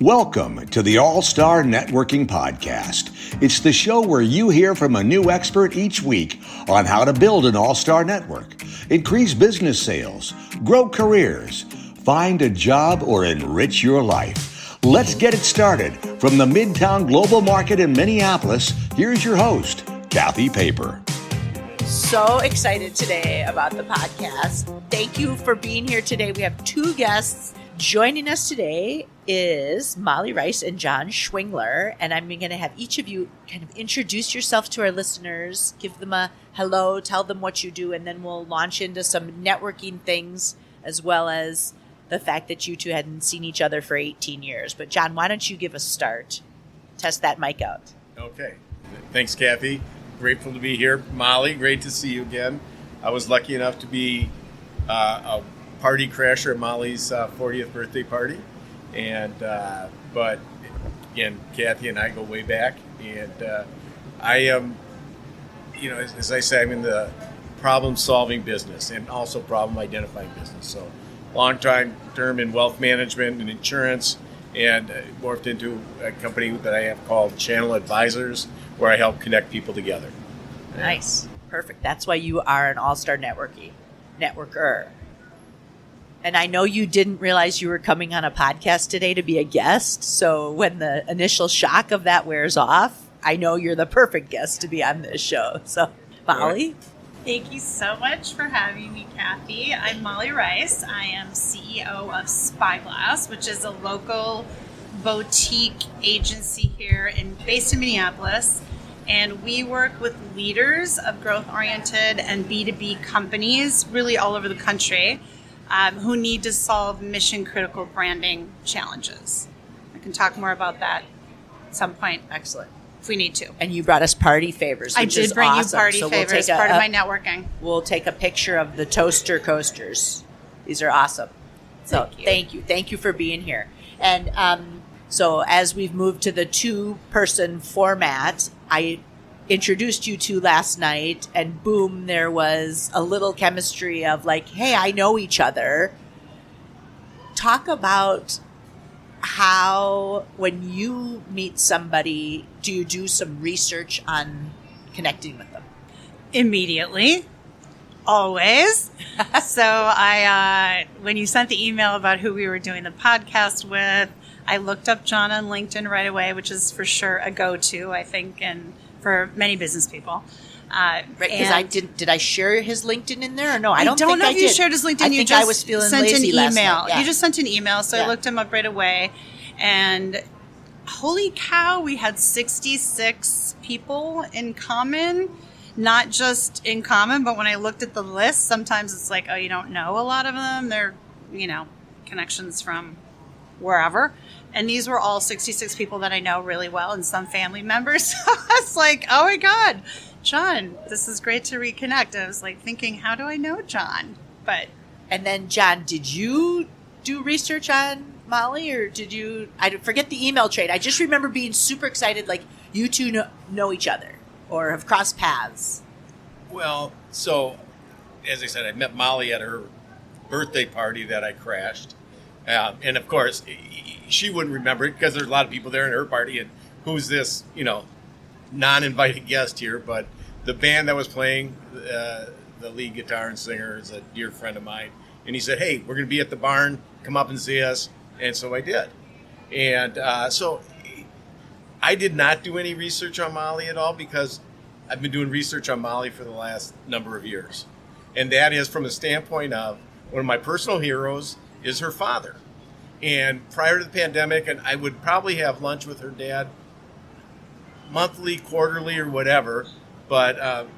Welcome to the All-Star Networking Podcast. It's the show where you hear from a new expert each week on how to build an all-star network, increase business sales, grow careers, find a job, or enrich your life. Let's get it started. From the Midtown Global Market in Minneapolis, here's your host, Kathy Paper. So excited today about the podcast. Thank you for being here today. We have two guests. Joining us today is Molly Rice and John Schwingler, and I'm going to have each of you kind of introduce yourself to our listeners, give them a hello, tell them what you do, and then we'll launch into some networking things as well as the fact that you two hadn't seen each other for 18 years. But John, why don't you give a start? Test that mic out. Okay. Thanks, Kathy. Grateful to be here. Molly, great to see you again. I was lucky enough to be a party crasher at Molly's 40th birthday party. And but again, Kathy and I go way back. And I am, as I say, I'm in the problem-solving business and also problem-identifying business. So long time term in wealth management and insurance, and morphed into a company that I have called Channel Advisors, where I help connect people together. Nice. Perfect. That's why you are an all-star networker. And I know you didn't realize you were coming on a podcast today to be a guest. So when the initial shock of that wears off, I know you're the perfect guest to be on this show. So, Molly? Thank you so much for having me, Kathy. I'm Molly Rice. I am CEO of Spyglass, which is a local boutique agency here based in Minneapolis. And we work with leaders of growth-oriented and B2B companies really all over the country who need to solve mission-critical branding challenges. I can talk more about that at some point. Excellent. If we need to. And you brought us party favors, which is I did bring awesome. you party favors, part of my networking. We'll take a picture of the toaster coasters. These are awesome. So thank you. Thank you for being here. And so as we've moved to the two-person format, I introduced you two last night, and boom, there was a little chemistry of like, hey, I know each other. Talk about how, when you meet somebody, do you do some research on connecting with them? Immediately. Always. So when you sent the email about who we were doing the podcast with, I looked up John on LinkedIn right away, which is for sure a go-to, I think, and for many business people. Right, because did I share his LinkedIn in there or no? I don't know think if you shared his LinkedIn. I think I was feeling lazy last night. Yeah. You just sent an email, so I looked him up right away. And holy cow, we had 66 people in common. Not just in common, but when I looked at the list, sometimes it's like, oh, you don't know a lot of them. They're, connections from wherever. And these were all 66 people that I know really well and some family members. So I was like, oh my God, John, this is great to reconnect. I was like thinking, how do I know John? And then, John, did you do research on Molly, or did you, I forget the email trade. I just remember being super excited, like you two know each other or have crossed paths. Well, so as I said, I met Molly at her birthday party that I crashed. And of course, she wouldn't remember it because there's a lot of people there in her party. And who's this, non-invited guest here? But the band that was playing, the lead guitar and singer, is a dear friend of mine. And he said, hey, we're going to be at the barn. Come up and see us. And so I did. And so I did not do any research on Molly at all because I've been doing research on Molly for the last number of years. And that is from the standpoint of one of my personal heroes is her father. And prior to the pandemic, and I would probably have lunch with her dad monthly, quarterly, or whatever, but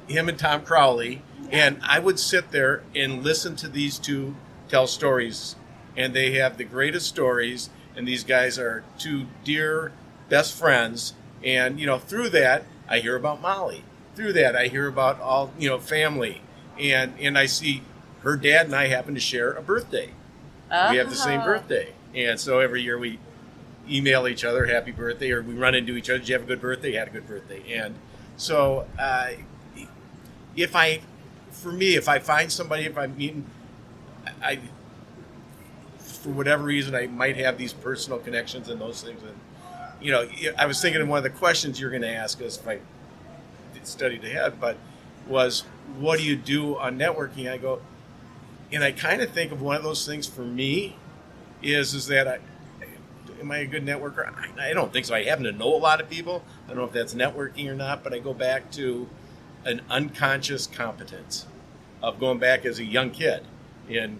him and Tom Crowley, and I would sit there and listen to these two tell stories. And they have the greatest stories, and these guys are two dear best friends. And, through that, I hear about Molly. Through that, I hear about all, family. And I see her dad and I happen to share a birthday. We have the same birthday. And so every year we email each other happy birthday, or we run into each other. Did you have a good birthday? You had a good birthday. And so if I find somebody, if I'm meeting, for whatever reason, I might have these personal connections and those things. And, I was thinking of one of the questions you're going to ask us if I studied ahead, but was, what do you do on networking? I go, and I kind of think of one of those things for me is that am I a good networker? I don't think so. I happen to know a lot of people. I don't know if that's networking or not, but I go back to an unconscious competence of going back as a young kid in,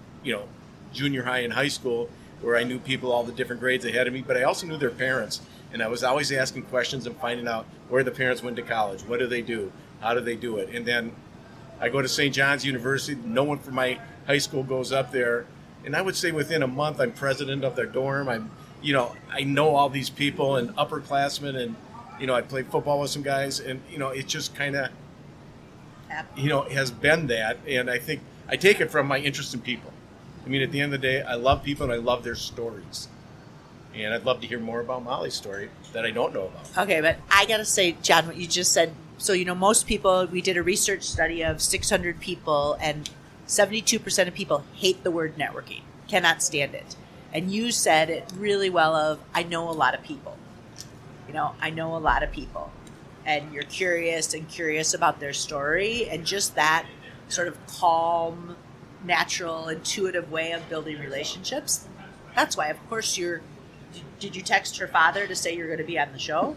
junior high and high school, where I knew people all the different grades ahead of me, but I also knew their parents. And I was always asking questions and finding out where the parents went to college. What do they do? How do they do it? And then I go to St. John's University. No one from my high school goes up there. And I would say within a month, I'm president of their dorm. I know all these people and upperclassmen, and, I played football with some guys. And, it just kind of, has been that. And I think I take it from my interest in people. I mean, at the end of the day, I love people and I love their stories. And I'd love to hear more about Molly's story that I don't know about. Okay, but I got to say, John, what you just said, so, most people, we did a research study of 600 people, and 72% of people hate the word networking, cannot stand it. And you said it really well of, I know a lot of people. I know a lot of people. And you're curious about their story, and just that sort of calm, natural, intuitive way of building relationships. That's why, of course, did you text her father to say you're going to be on the show?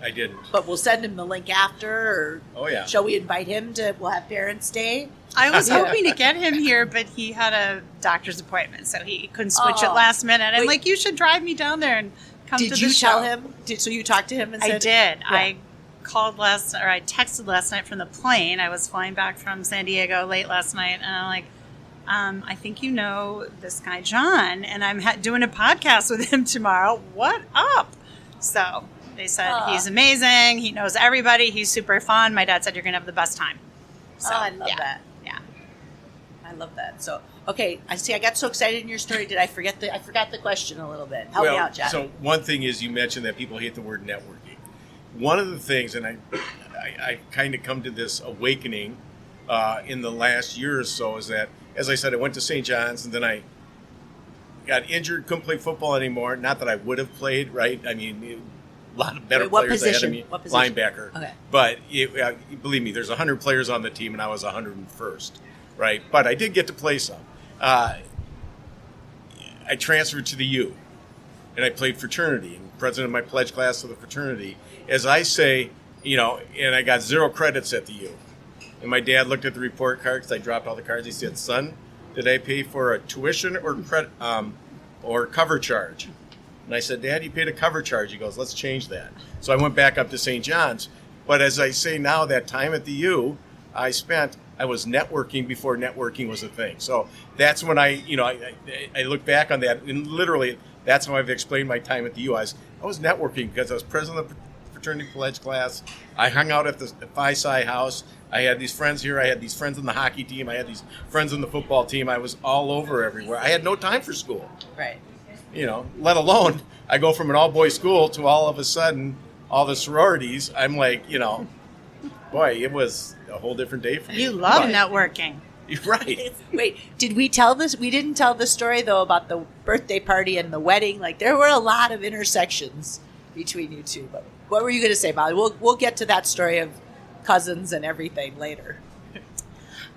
I didn't. But we'll send him the link after, or oh, yeah. Shall we invite him we'll have Parents' Day? I was hoping to get him here, but he had a doctor's appointment, so he couldn't switch it last minute. I'm like, you should drive me down there and come to the show. Did you tell him? So you talked to him and said? I did. Yeah. I texted last night from the plane. I was flying back from San Diego late last night, and I'm like, I think you know this guy, John, and I'm doing a podcast with him tomorrow. What up? So they said he's amazing. He knows everybody. He's super fun. My dad said you're going to have the best time. So, I love that. Yeah. I love that. So, okay, I see I got so excited in your story. Did I forgot the question a little bit. Help me out, John. So one thing is you mentioned that people hate the word networking. One of the things, and I kind of come to this awakening in the last year or so, is that, as I said, I went to St. John's, and then I got injured, couldn't play football anymore. Not that I would have played, right? I mean, a lot of better players ahead of me. What position? Linebacker. Okay. But believe me, there's 100 players on the team, and I was 101st, right? But I did get to play some. I transferred to the U, and I played fraternity, and president of my pledge class of the fraternity. As I say, and I got 0 credits at the U. And my dad looked at the report card because I dropped all the cards. He said, "Son, did I pay for a tuition or cover charge?" And I said, "Dad, you paid a cover charge." He goes, "Let's change that." So I went back up to St. John's. But as I say now, that time at the U, I was networking before networking was a thing. So that's when I look back on that, and literally that's how I've explained my time at the U. I was networking because I was president of the fraternity pledge class. I hung out at the Phi Psi house. I had these friends here. I had these friends on the hockey team. I had these friends on the football team. I was all over everywhere. I had no time for school. Right. Let alone I go from an all-boys school to all of a sudden all the sororities. I'm like, boy, it was a whole different day for me. You love networking. You're right. Wait, did we tell this? We didn't tell the story, though, about the birthday party and the wedding. Like, there were a lot of intersections between you two. But what were you going to say, Molly? We'll get to that story of cousins and everything later.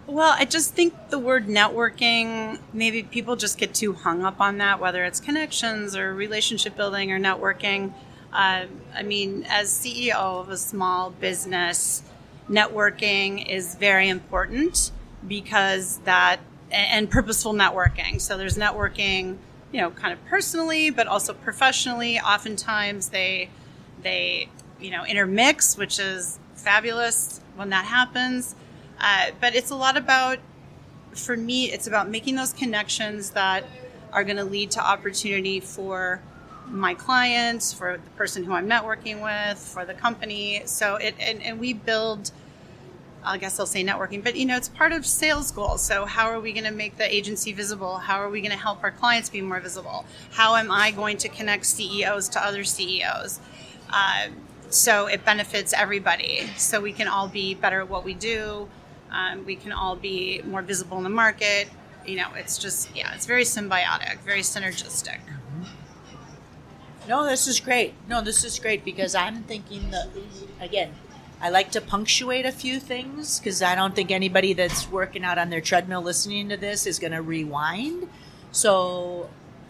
Well, I just think the word networking, maybe people just get too hung up on that, whether it's connections or relationship building or networking. I mean, as CEO of a small business, networking is very important because and purposeful networking. So there's networking, kind of personally, but also professionally. Oftentimes they intermix, which is fabulous when that happens. But it's a lot about, for me, it's about making those connections that are going to lead to opportunity for my clients, for the person who I'm networking with, for the company. So and we build, I guess I'll say networking, but it's part of sales goals. So how are we going to make the agency visible? How are we going to help our clients be more visible? How am I going to connect CEOs to other CEOs? So it benefits everybody. So we can all be better at what we do. We can all be more visible in the market. it's just, it's very symbiotic, very synergistic. No, this is great. Because I'm thinking that, again, I like to punctuate a few things because I don't think anybody that's working out on their treadmill listening to this is going to rewind. So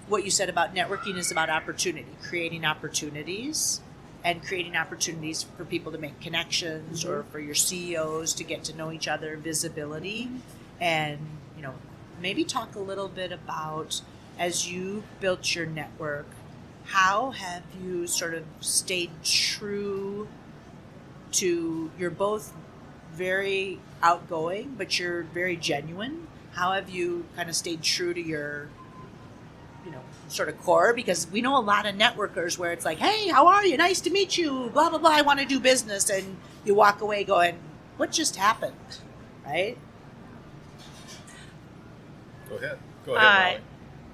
what you said about networking is about opportunity, creating opportunities for people to make connections or for your CEOs to get to know each other, visibility, and, maybe talk a little bit about, as you built your network, how have you sort of stayed true to, you're both very outgoing, but you're very genuine. How have you kind of stayed true to your, sort of core? Because we know a lot of networkers where it's like, hey, how are you? Nice to meet you. Blah, blah, blah. I want to do business. And you walk away going, what just happened? Right? Go ahead, Molly.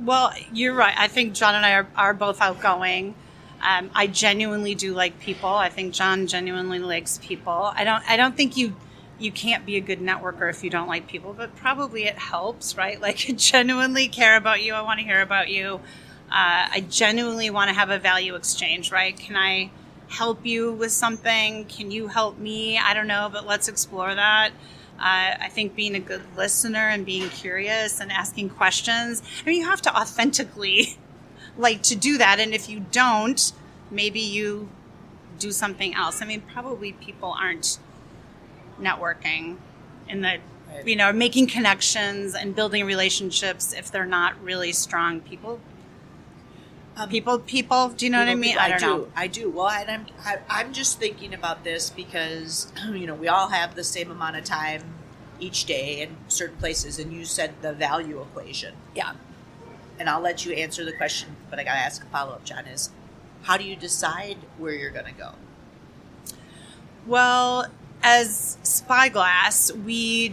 Well, you're right. I think John and I are both outgoing. I genuinely do like people. I think John genuinely likes people. I don't think you can't be a good networker if you don't like people, but probably it helps, right? Like, I genuinely care about you. I want to hear about you. I genuinely want to have a value exchange, right? Can I help you with something? Can you help me? I don't know, but let's explore that. I think being a good listener and being curious and asking questions. You have to authentically like to do that. And if you don't, maybe you do something else. Probably people aren't networking in the, making connections and building relationships if they're not really strong people. People. Do you know what I mean? I don't know. I do. Well, and I'm just thinking about this because we all have the same amount of time each day in certain places, and you said the value equation. Yeah. And I'll let you answer the question, but I got to ask a follow-up, John, is how do you decide where you're going to go? Well, as Spyglass, we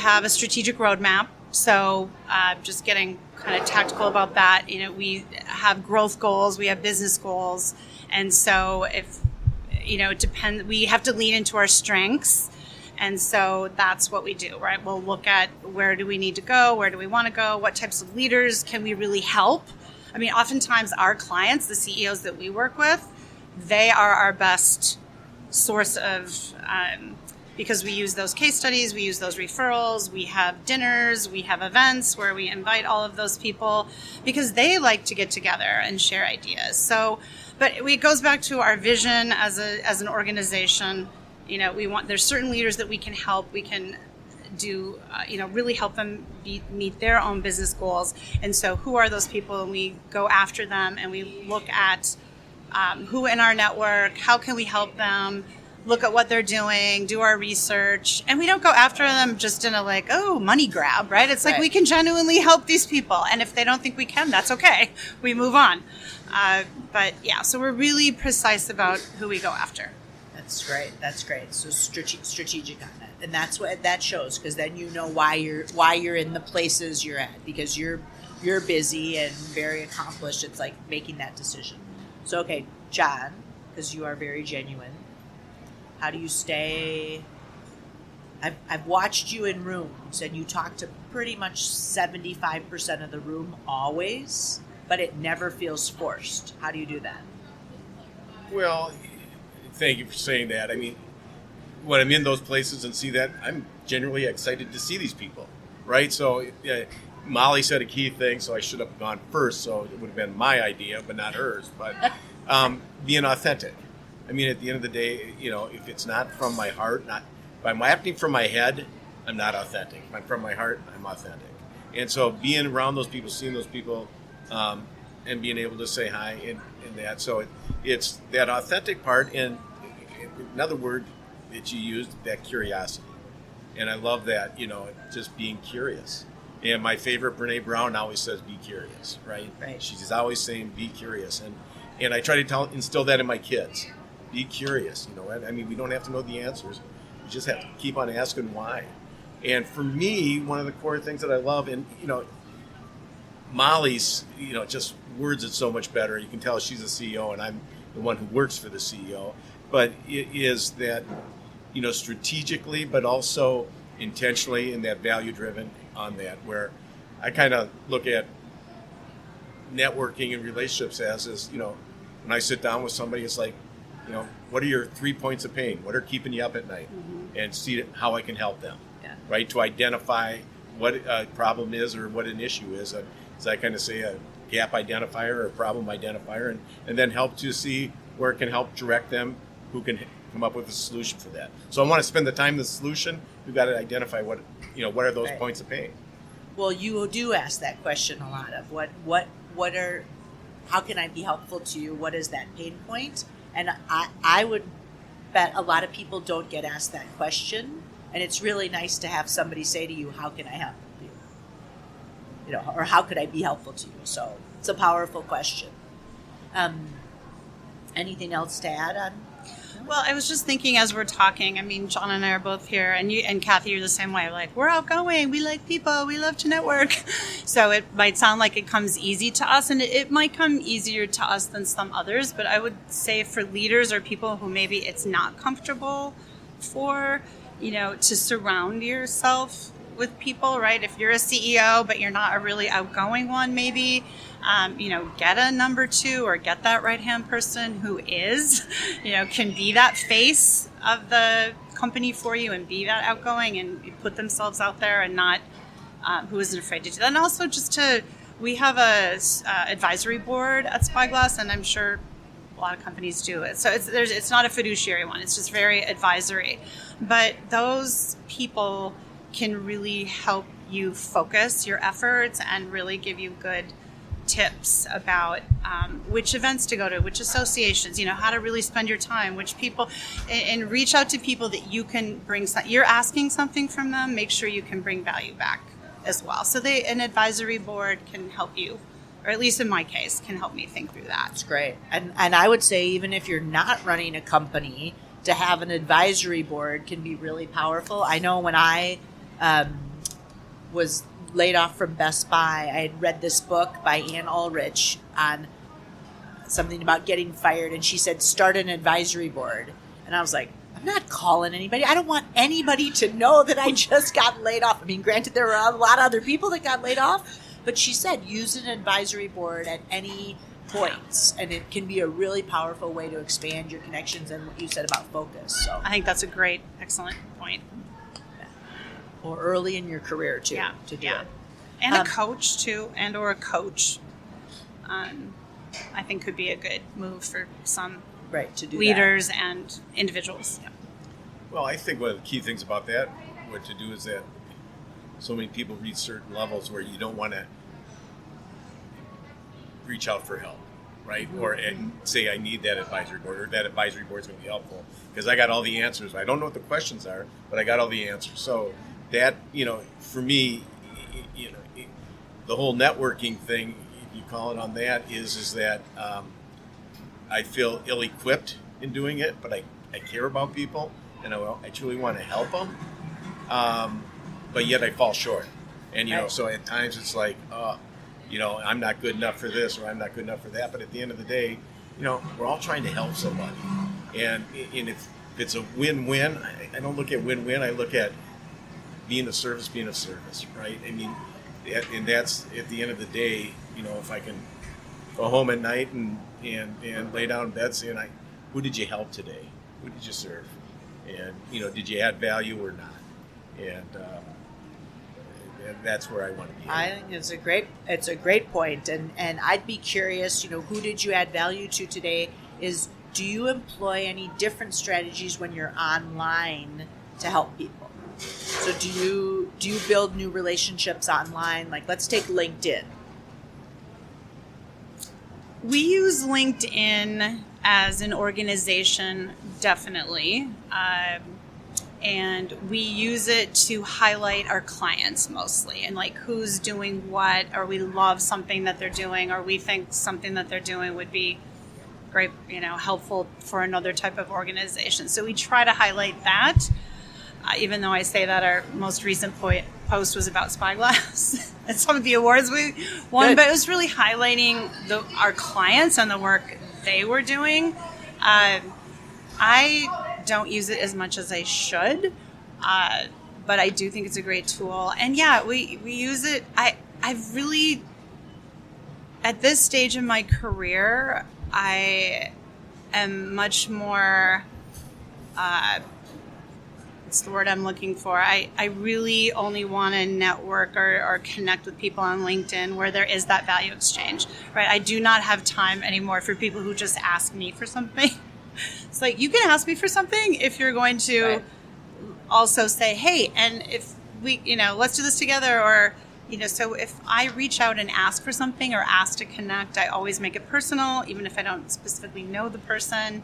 have a strategic roadmap. So just getting kind of tactical about that, we have growth goals, we have business goals. And so if, it depends, we have to lean into our strengths. And so that's what we do, right? We'll look at where do we need to go? Where do we want to go? What types of leaders can we really help? Oftentimes our clients, the CEOs that we work with, they are our best source of, because we use those case studies, we use those referrals, we have dinners, we have events where we invite all of those people because they like to get together and share ideas. So, but it goes back to our vision as an organization. There's certain leaders that we can help. We can do, really help them meet their own business goals. And so who are those people? And we go after them and we look at who in our network, how can we help them, look at what they're doing, do our research. And we don't go after them just in a money grab, right? It's like, we can genuinely help these people. And if they don't think we can, that's okay. We move on. So we're really precise about who we go after. That's great. So strategic on it, and that's what that shows, because then why you're in the places you're at, because you're busy and very accomplished. It's like making that decision. So okay, John, because you are very genuine, how do you stay? I've watched you in rooms, and you talk to pretty much 75% of the room always, but it never feels forced. How do you do that? Well, thank you for saying that. When I'm in those places and see that, I'm genuinely excited to see these people, right? So Molly said a key thing, so I should have gone first, so it would have been my idea, but not hers. But being authentic. At the end of the day, if it's not from my heart, if I'm acting from my head, I'm not authentic. If I'm from my heart, I'm authentic. And so being around those people, seeing those people, and being able to say hi and that. So it's that authentic part, and another word that you used, that curiosity. And I love that, just being curious. And my favorite, Brene Brown, always says, be curious, right? She's always saying, be curious. And I try to instill that in my kids. Be curious, we don't have to know the answers. We just have to keep on asking why. And for me, one of the core things that I love, and, Molly's, just words it so much better. You can tell she's a CEO and I'm the one who works for the CEO. But it is that, strategically, but also intentionally, in that value-driven, on that, where I kind of look at networking and relationships as when I sit down with somebody, it's like, what are your 3 points of pain? What are keeping you up at night? Mm-hmm. And see how I can help them, right? To identify what a problem is or what an issue is. As I kind of say, a gap identifier or a problem identifier, and then help to see where it can help direct them, who can come up with a solution for that. So I want to spend the time in the solution. We've got to identify what are those points of pain. Well, you do ask that question a lot of how can I be helpful to you? What is that pain point? And I would bet a lot of people don't get asked that question. And it's really nice to have somebody say to you, how can I help you? Or how could I be helpful to you? So it's a powerful question. Anything else to add on? Well, I was just thinking as we're talking, I mean, John and I are both here, and you and Kathy, you're the same way. Like, we're outgoing, we like people, we love to network. So it might sound like it comes easy to us, and it might come easier to us than some others. But I would say for leaders or people who maybe it's not comfortable for, to surround yourself with people, right? If you're a CEO, but you're not a really outgoing one, maybe, get a number 2 or get that right-hand person who is, can be that face of the company for you and be that outgoing and put themselves out there and not, who isn't afraid to do that. And also we have a advisory board at Spyglass, and I'm sure a lot of companies do it. So it's not a fiduciary one. It's just very advisory. But those people can really help you focus your efforts and really give you good tips about which events to go to, which associations, how to really spend your time, which people, and reach out to people that you can bring, you're asking something from them, make sure you can bring value back as well. So an advisory board can help you, or at least in my case, can help me think through that. That's great. And I would say even if you're not running a company, to have an advisory board can be really powerful. I know when I was laid off from Best Buy, I had read this book by Ann Ulrich on something about getting fired, and she said, start an advisory board. And I was like, I'm not calling anybody. I don't want anybody to know that I just got laid off. I mean, granted, there were a lot of other people that got laid off, but she said, use an advisory board at any points, and it can be a really powerful way to expand your connections and what you said about focus. So I think that's a excellent point. Or early in your career too, to do it. And a coach too, or a coach, I think could be a good move for some to do leaders and individuals. Yeah. Well, I think one of the key things about that, what to do is that so many people reach certain levels where you don't want to reach out for help, right? Mm-hmm. And say, I need that advisory board, or that advisory board is going to be helpful because I got all the answers. I don't know what the questions are, but I got all the answers. So that, for me, the whole networking thing, if you call it on that, is that I feel ill-equipped in doing it, but I care about people, and I truly want to help them, but yet I fall short. And, so at times it's like, I'm not good enough for this, or I'm not good enough for that. But at the end of the day, we're all trying to help somebody. And if it's a win-win, I don't look at win-win. I look at being of service, right? I mean, and that's at the end of the day, if I can go home at night and lay down in bed saying, who did you help today? Who did you serve? And, did you add value or not? And that's where I want to be. I think it's a great point. And I'd be curious, who did you add value to today? Do you employ any different strategies when you're online to help people? So do you build new relationships online? Like, let's take LinkedIn. We use LinkedIn as an organization, definitely. And we use it to highlight our clients mostly, and like who's doing what, or we love something that they're doing, or we think something that they're doing would be great, helpful for another type of organization. So we try to highlight that. Even though I say that our most recent post was about Spyglass and some of the awards we won, Good. But it was really highlighting our clients and the work they were doing. I don't use it as much as I should, but I do think it's a great tool. And yeah, we use it. I've really, at this stage in my career, I am much more, what's the word I'm looking for? I really only want to network or connect with people on LinkedIn where there is that value exchange, right? I do not have time anymore for people who just ask me for something. It's like, you can ask me for something if you're going to also say, hey, and if we, let's do this together, or, so if I reach out and ask for something or ask to connect, I always make it personal, even if I don't specifically know the person.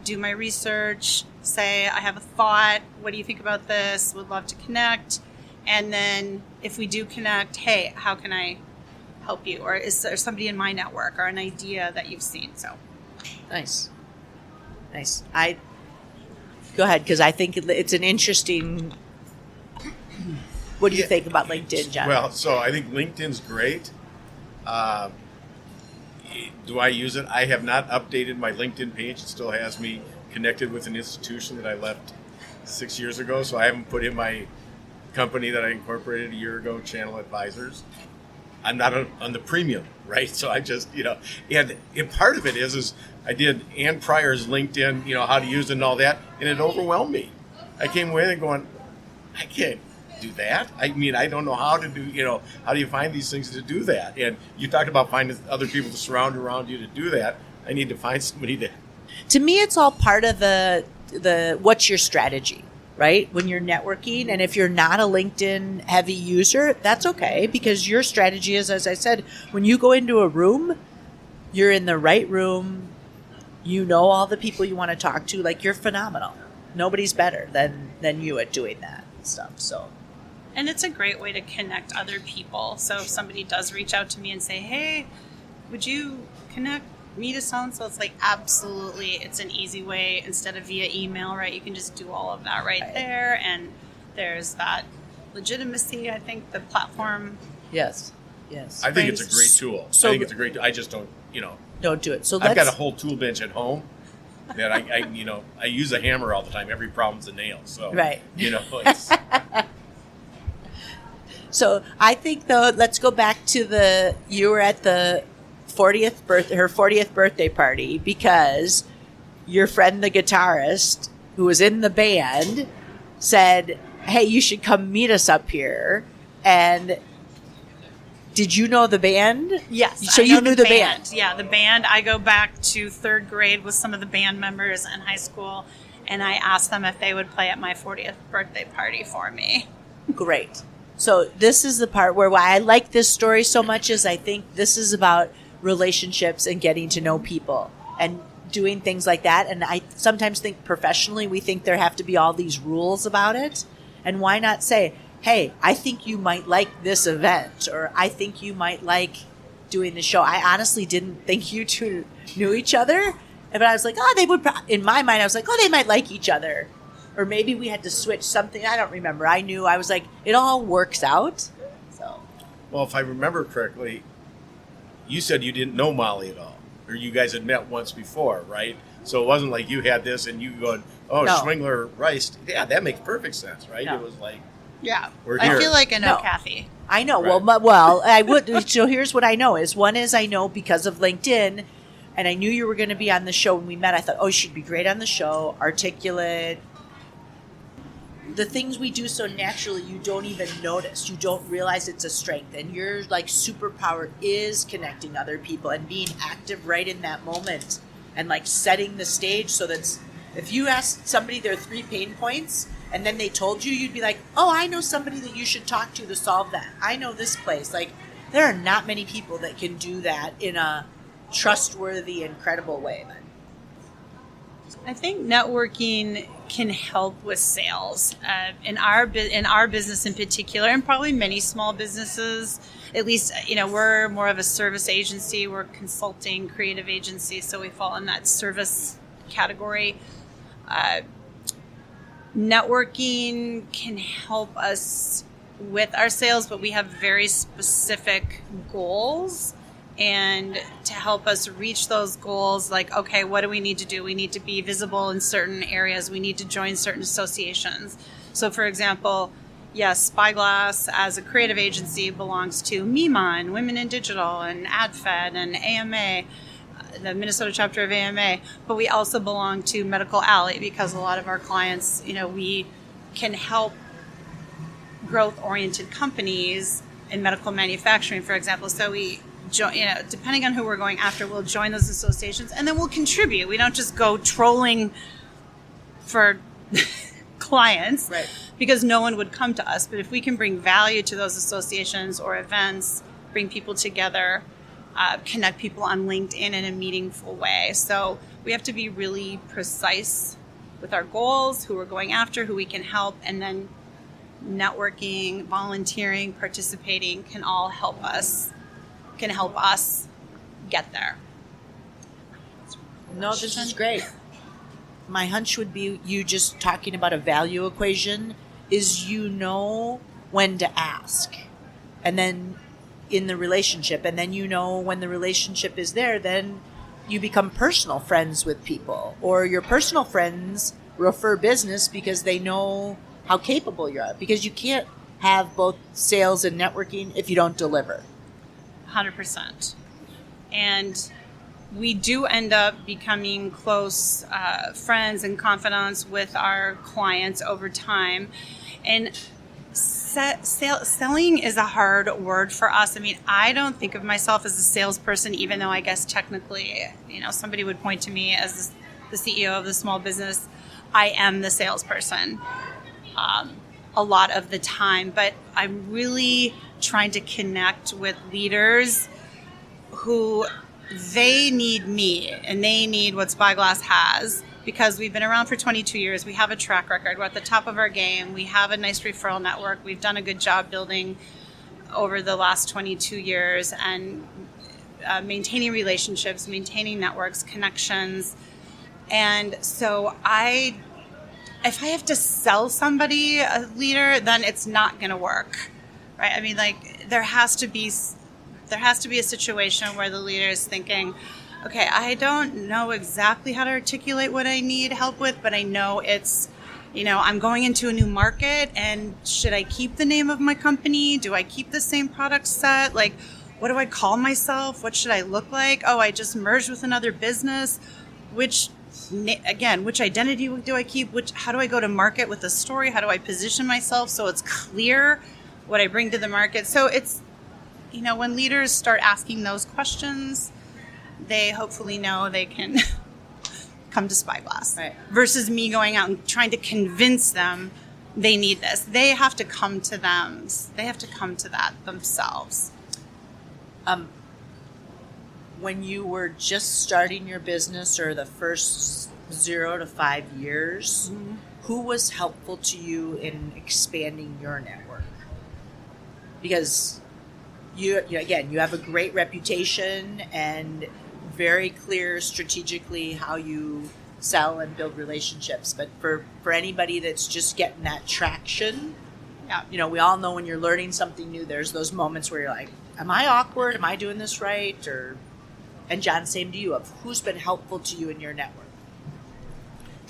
Do my research, say, I have a thought, what do you think about this? Would love to connect. And then if we do connect, hey, how can I help you? Or is there somebody in my network or an idea that you've seen? So Nice. Go ahead, because I think it's an interesting. What do you think about LinkedIn, John? Well, so I think LinkedIn's great. Do I use it? I have not updated my LinkedIn page. It still has me connected with an institution that I left 6 years ago. So I haven't put in my company that I incorporated a year ago, Channel Advisors. I'm not on the premium, right? So I just, and part of it is I did Ann Pryor's LinkedIn, how to use it and all that, and it overwhelmed me. I came away and going, I can't do that. I mean, I don't know how to do, how do you find these things to do that? And you talked about finding other people to surround around you to do that. I need to find somebody to. To me, it's all part of the what's your strategy, right? When you're networking, and if you're not a LinkedIn heavy user, that's okay, because your strategy is, as I said, when you go into a room, you're in the right room, you know all the people you want to talk to, like, you're phenomenal. Nobody's better than you at doing that stuff. So, and it's a great way to connect other people. So if somebody does reach out to me and say, hey, would you connect me to so-and-so? It's like, absolutely. It's an easy way instead of via email, right? You can just do all of that right there. And there's that legitimacy, I think, the platform. Yes. I think it's a great tool. So, I just don't, don't do it. So I've got a whole tool bench at home that I use a hammer all the time. Every problem's a nail. So, right. It's. So I think, though, let's go back to you were at the her 40th birthday party, because your friend, the guitarist, who was in the band, said, hey, you should come meet us up here. And did you know the band? Yes. So you knew the band. Yeah, the band. I go back to third grade with some of the band members in high school, and I asked them if they would play at my 40th birthday party for me. Great. So this is the part why I like this story so much, is I think this is about relationships and getting to know people and doing things like that. And I sometimes think professionally, we think there have to be all these rules about it. And why not say, hey, I think you might like this event, or I think you might like doing the show. I honestly didn't think you two knew each other. But I was like, they would, in my mind, I was like, they might like each other. Or maybe we had to switch something. I don't remember. I was like, it all works out. So. Well, if I remember correctly, you said you didn't know Molly at all, or you guys had met once before, right? So it wasn't like you had this and you going, no. Schwingler Rice. Yeah, that makes perfect sense, right? No. It was like, yeah, we're here. I feel like I know Kathy. I know. Right. Well, I would. So here's what I know is, one is I know because of LinkedIn, and I knew you were going to be on the show when we met. I thought, she'd be great on the show, articulate. The things we do so naturally, you don't even notice. You don't realize it's a strength. And your superpower is connecting other people and being active right in that moment, and setting the stage so that if you asked somebody their 3 pain points and then they told you, you'd be like, I know somebody that you should talk to solve that. I know this place. There are not many people that can do that in a trustworthy, incredible way. I think networking can help with sales. In our business in particular, and probably many small businesses, at least, we're more of a service agency. We're a consulting, creative agency, so we fall in that service category. Networking can help us with our sales, but we have very specific goals. And to help us reach those goals, okay, what do we need to do? We need to be visible in certain areas. We need to join certain associations. So for example, yes, Spyglass as a creative agency belongs to MIMA, Women in Digital, and AdFed, and AMA, the Minnesota chapter of AMA, but we also belong to Medical Alley because a lot of our clients, we can help growth-oriented companies in medical manufacturing, for example. So we, depending on who we're going after, we'll join those associations and then we'll contribute. We don't just go trolling for clients, right, because no one would come to us. But if we can bring value to those associations or events, bring people together, connect people on LinkedIn in a meaningful way. So we have to be really precise with our goals, who we're going after, who we can help, and then networking, volunteering, participating can help us get there. No, this is great. My hunch would be you just talking about a value equation is when to ask. And then in the relationship, and then when the relationship is there, then you become personal friends with people, or your personal friends refer business because they know how capable you are, because you can't have both sales and networking if you don't deliver. 100%. And we do end up becoming close friends and confidants with our clients over time. And selling is a hard word for us. I mean, I don't think of myself as a salesperson, even though I guess technically, somebody would point to me as the CEO of the small business. I am the salesperson a lot of the time, but I'm really trying to connect with leaders who they need me and they need what Spyglass has, because we've been around for 22 years. We have a track record. We're at the top of our game. We have a nice referral network. We've done a good job building over the last 22 years and maintaining relationships, maintaining networks, connections. And so if I have to sell somebody a leader, then it's not going to work, right? I mean, there has to be a situation where the leader is thinking, okay, I don't know exactly how to articulate what I need help with, but I know it's, I'm going into a new market, and should I keep the name of my company? Do I keep the same product set? What do I call myself? What should I look like? Oh, I just merged with another business. Which identity do I keep? How do I go to market with a story? How do I position myself so it's clear what I bring to the market? So it's, when leaders start asking those questions, they hopefully know they can come to Spyglass. Right. Versus me going out and trying to convince them they need this. They have to come to them. They have to come to that themselves. When you were just starting your business, or the first 0 to 5 years, mm-hmm, who was helpful to you in expanding your network? Because you have a great reputation and very clear strategically how you sell and build relationships. But for anybody that's just getting that traction, we all know when you're learning something new, there's those moments where you're like, am I awkward? Am I doing this right? And John, same to you, of who's been helpful to you in your network?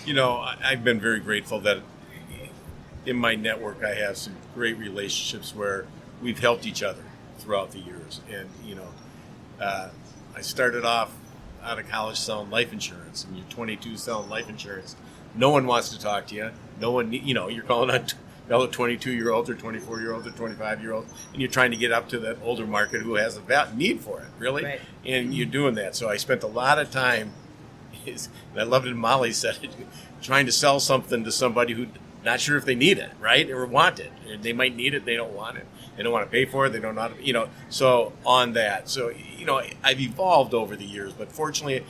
I've been very grateful that in my network I have some great relationships where we've helped each other throughout the years. And, I started off out of college selling life insurance, and you're 22 selling life insurance. No one wants to talk to you. No one, you're calling on fellow 22-year-olds or 24-year-olds or 25-year-olds, and you're trying to get up to that older market who has a need for it, really. Right. And you're doing that. So I spent a lot of time, and I loved it, Molly said it, trying to sell something to somebody who's not sure if they need it, right, or want it. They might need it, they don't want it. They don't want to pay for it, they don't know how to, so on that. So, I've evolved over the years, but fortunately,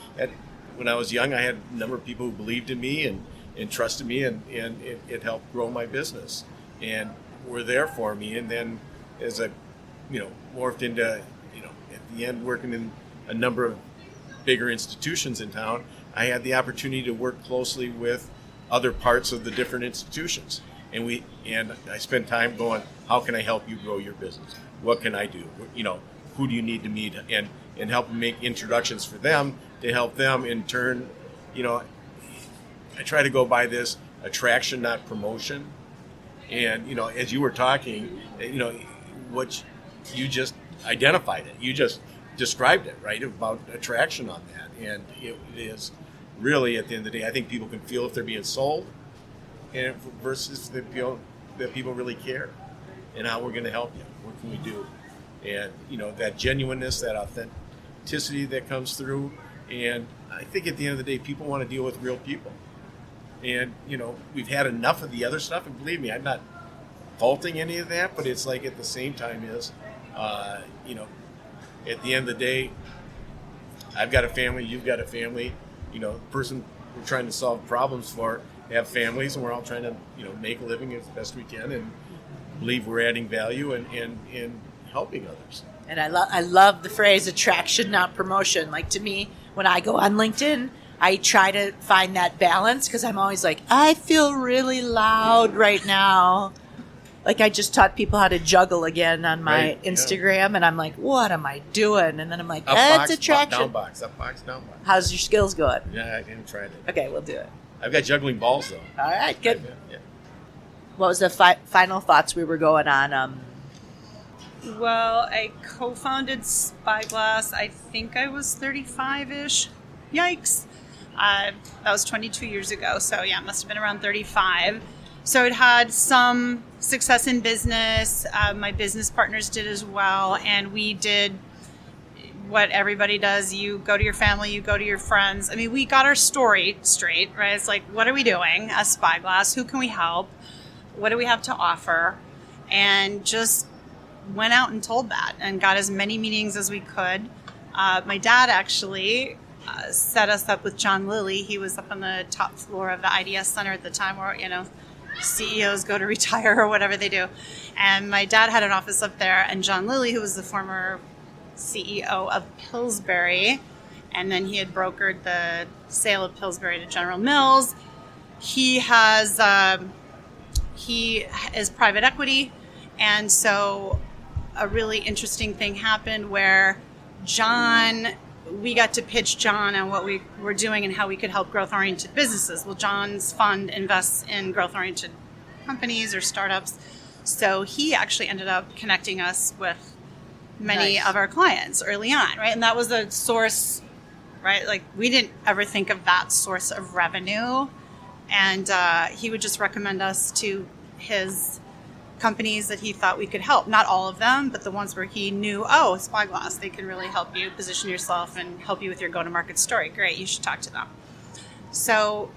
when I was young, I had a number of people who believed in me and trusted me, and it helped grow my business, and were there for me. And then as I morphed into at the end working in a number of bigger institutions in town, I had the opportunity to work closely with other parts of the different institutions, and I spent time going, how can I help you grow your business? What can I do? Who do you need to meet, and help make introductions for them to help them in turn. I try to go by this attraction, not promotion. And, as you were talking, what you just identified it. You just described it, right, about attraction on that. And it is really, at the end of the day, I think people can feel if they're being sold and versus they feel that people really care and how we're going to help you. What can we do? And, that genuineness, that authenticity that comes through. And I think at the end of the day, people want to deal with real people. And, we've had enough of the other stuff. And believe me, I'm not faulting any of that, but it's like at the same time is, at the end of the day, I've got a family, you've got a family, the person we're trying to solve problems for have families, and we're all trying to, make a living as best we can and believe we're adding value and helping others. And I love the phrase attraction, not promotion. Like, to me, when I go on LinkedIn, I try to find that balance because I'm always like, I feel really loud right now. Like, I just taught people how to juggle again on my Instagram, and I'm like, what am I doing? And then I'm like, that's attraction. Down box, up box, down box. How's your skills going? Yeah, I haven't tried it. Okay, we'll do it. I've got juggling balls, though. All right, good. Yeah. What was the final thoughts we were going on? Well, I co-founded Spyglass. I think I was 35-ish. Yikes. That was 22 years ago. So, yeah, it must have been around 35. So it had some success in business. My business partners did as well. And we did what everybody does. You go to your family, you go to your friends. I mean, we got our story straight, right? It's like, what are we doing as Spyglass? Who can we help? What do we have to offer? And just went out and told that and got as many meetings as we could. My dad actually set us up with John Lilly. He was up on the top floor of the IDS Center at the time where, CEOs go to retire or whatever they do. And my dad had an office up there, and John Lilly, who was the former CEO of Pillsbury, and then he had brokered the sale of Pillsbury to General Mills. He is private equity, and so a really interesting thing happened where we got to pitch John on what we were doing and how we could help growth-oriented businesses. Well, John's fund invests in growth-oriented companies or startups. So he actually ended up connecting us with many of our clients early on, right? And that was a source, right? Like, we didn't ever think of that source of revenue. And he would just recommend us to his companies that he thought we could help. Not all of them, but the ones where he knew, Spyglass, they can really help you position yourself and help you with your go-to-market story. Great, you should talk to them. So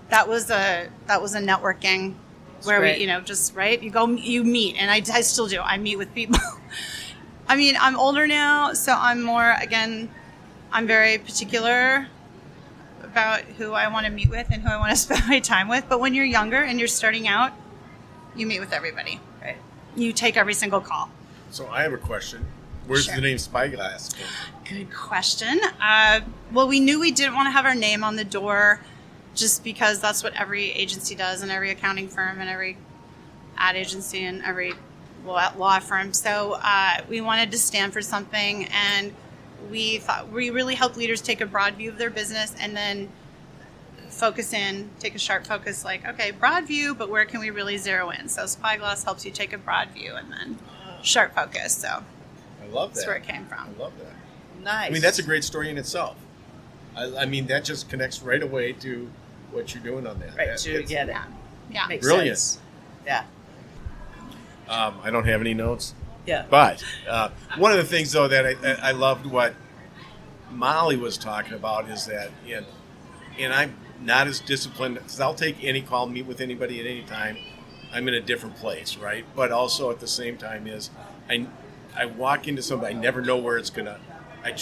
that was a networking where we, just, right? You meet, and I still do. I meet with people. I mean, I'm older now, so I'm more, again, I'm very particular about who I want to meet with and who I want to spend my time with. But when you're younger and you're starting out, you meet with everybody. Right. You take every single call. So I have a question. Where's the name Spyglass come from? Good question. Well, we knew we didn't want to have our name on the door just because that's what every agency does and every accounting firm and every ad agency and every law firm. So we wanted to stand for something, and we thought we really help leaders take a broad view of their business and then focus in, take a sharp focus, like, okay, broad view, but where can we really zero in? So Spyglass helps you take a broad view and then sharp focus. So I love that. That's where it came from. I love that. Nice. I mean, that's a great story in itself. I mean, that just connects right away to what you're doing on that. Right, to get it. Yeah. Makes Brilliant. sense. Yeah. I don't have any notes. Yeah. But one of the things, though, that I loved what Molly was talking about is that, and I'm not as disciplined, because I'll take any call, meet with anybody at any time. I'm in a different place, right? But also at the same time is I walk into somebody, I never know where it's going to, I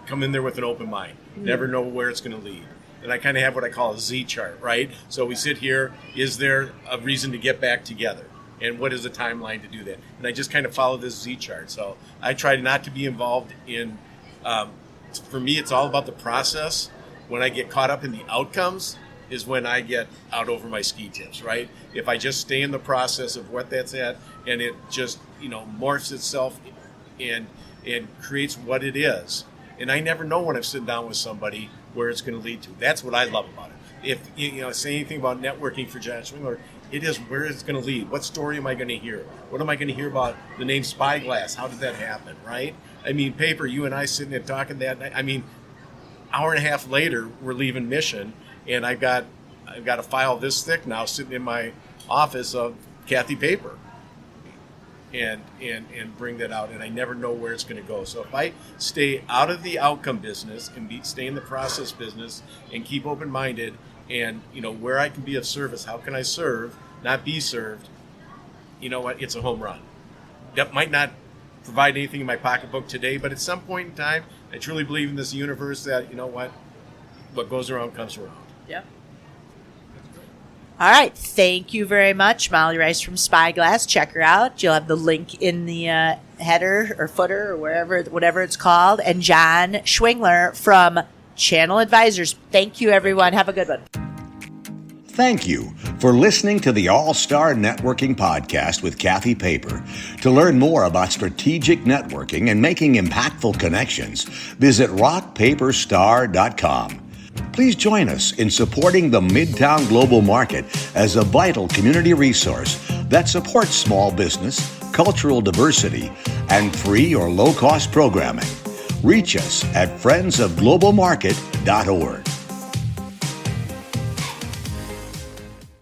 come in there with an open mind, never know where it's going to lead. And I kind of have what I call a Z chart, right? So we sit here, is there a reason to get back together? And what is the timeline to do that? And I just kind of follow this Z chart. So I try not to be involved in, for me, it's all about the process. When I get caught up in the outcomes is when I get out over my ski tips, right? If I just stay in the process of what that's at, and it just, morphs itself and creates what it is. And I never know when I'm sitting down with somebody where it's going to lead to. That's what I love about it. If, say anything about networking for John Schwingler, It is where it's going to lead. What story am I going to hear? What am I going to hear about the name Spyglass? How did that happen, right? I mean, Paper, you and I sitting there talking that night. I mean, hour and a half later, we're leaving Mission, and I've got a file this thick now sitting in my office of Kathy Paper, and bring that out. And I never know where it's going to go. So if I stay out of the outcome business and stay in the process business and keep open-minded, and where I can be of service, how can I serve, not be served? You know what? It's a home run. That might not provide anything in my pocketbook today, but at some point in time, I truly believe in this universe that what goes around comes around. Yep. All right. Thank you very much, Molly Rice from Spyglass. Check her out. You'll have the link in the header or footer or whatever it's called. And John Schwingler from Channel Advisors. Thank you, everyone. Have a good one. Thank you for listening to the All-Star Networking Podcast with Kathy Paper. To learn more about strategic networking and making impactful connections, visit rockpaperstar.com. Please join us in supporting the Midtown Global Market as a vital community resource that supports small business, cultural diversity, and free or low-cost programming. Reach us at friendsofglobalmarket.org.